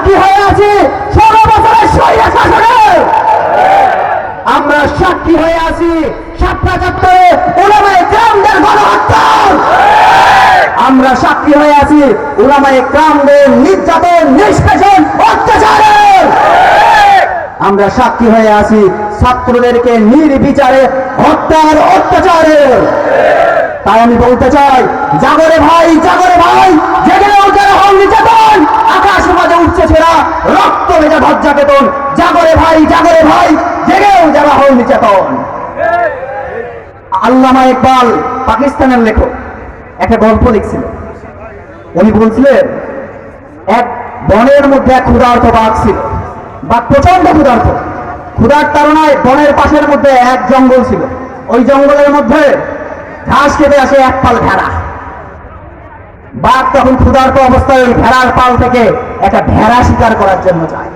সাক্ষী হয়ে আছি 16 বছরের স্বৈর শাসনের, আমরা সাক্ষী হয়ে আছি ৭৭ উলামায়ে কেরামদের গণহত্যার, আমরা সাক্ষী হয়ে আছি উলামায়ে কেরামদের নির্যাতন, নিষ্পেষণ, অত্যাচারের, আমরা সাক্ষী হয়ে আছি ছাত্রদেরকে নির্বিচারে হত্যার, অত্যাচারের। তাই আমি বলতে চাই, জাগরে ভাই, জাগরে ভাই, জেগে উঠে হল নির্যাতন, আকাশ মাঝে উঠছে ছেড়া রক্ত ভেজা ধজ্জা বেতন, জাগরে ভাই, জাগরে ভাই, জেগেও যারা হল নির্যাতন। আল্লামা ইকবাল পাকিস্তানের লেখক একটা গল্প লিখছিল। উনি বলছিলেন, এক বনের মধ্যে এক ক্ষুধার্ত বাঘ ছিল। বাঘ প্রচন্ড ক্ষুধার্ত, ক্ষুধার তাড়নায় বনের পাশের মধ্যে এক জঙ্গল ছিল। ওই জঙ্গলের মধ্যে ঘাস খেতে আসে এক পাল ভেড়া। বাঘ তখন ক্ষুধার্ত অবস্থায় ওই ভেড়ার পাল থেকে একটা ভেড়া শিকার করার জন্য যায়।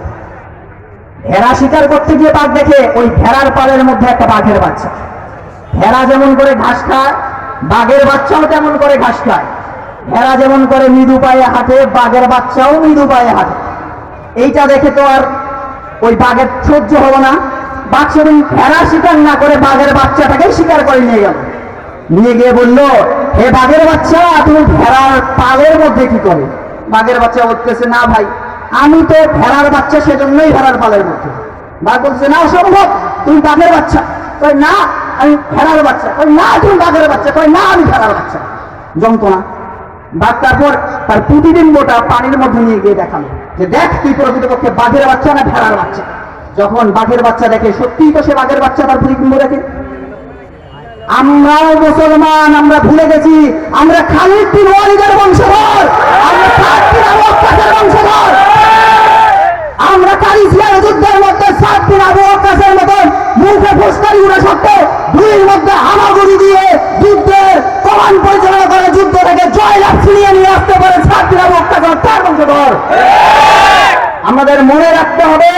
ভেড়া শিকার করতে গিয়ে বাঘ দেখে ওই ভেড়ার পালের মধ্যে একটা বাঘের বাচ্চা। ভেড়া যেমন করে ঘাস খায়, বাঘের বাচ্চাও তেমন করে ঘাস খায়। ভেড়া যেমন করে মৃদু পায়ে হাঁটে, বাঘের বাচ্চাও মৃদু পায়ে হাঁটে। এইটা দেখে তো আর ওই বাঘের সহ্য হলো না। বাঘ সেদিন ভেড়া শিকার না করে বাঘের বাচ্চাটাকে শিকার করে নিয়ে গেল। নিয়ে গিয়ে বলল, হে বাঘের বাচ্চা, তুমি ভেড়ার পালের মধ্যে কি করে? বাঘের বাচ্চা বলতেছে, না ভাই, আমি তো ভেড়ার বাচ্চা, সেজন্যই ভেড়ার পালের মধ্যে। বাঘ বলছে, না অসম্ভব, তুমি বাঘের বাচ্চা। কই না, আমি ভেড়ার বাচ্চা। কই না, তুমি বাঘের বাচ্চা। কই না, আমি ভেড়ার বাচ্চা। যন্ত্রণা। বাঘ তারপর তার প্রতিবিম্বটা পানির মধ্যে নিয়ে গিয়ে দেখালো যে, দেখ তুই প্রকৃতপক্ষে বাঘের বাচ্চা না ভেড়ার বাচ্চা। যখন বাঘের বাচ্চা দেখে, সত্যিই তো সে বাঘের বাচ্চা, তার প্রতিবিম্ব দেখে। আমরাও মুসলমান, আমরা ভুলে গেছি আমরা খালিদ বিন ওয়ালিদের বংশধর, আমরা সাদ বিন আবু ওয়াক্কাসের বংশধর, আমরা কারিসিয়ার যুদ্ধের মধ্যে সাদ বিন আবু ওয়াক্কাসের মতন মুখে ফুসকারি উড়ে সত্ত্বে ভূমির মধ্যে হামাগুড়ি দিয়ে যুদ্ধের কমান পরিচালনা করে যুদ্ধ থেকে জয়লাভ ছিনিয়ে নিয়ে আসতে পারে সাদ বিন আবু ওয়াক্কাস তার বংশধর। আমাদের মনে রাখতে হবে,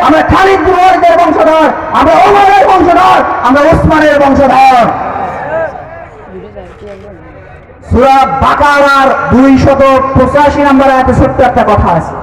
আমরা খালিদ বিন ওয়ালিদের বংশধর, আমরা ওমরের বংশধর, আমরা ওসমানের বংশধর। সূরা বাকারার 285 নম্বর আয়াতে ছোট্ট একটা কথা আছে।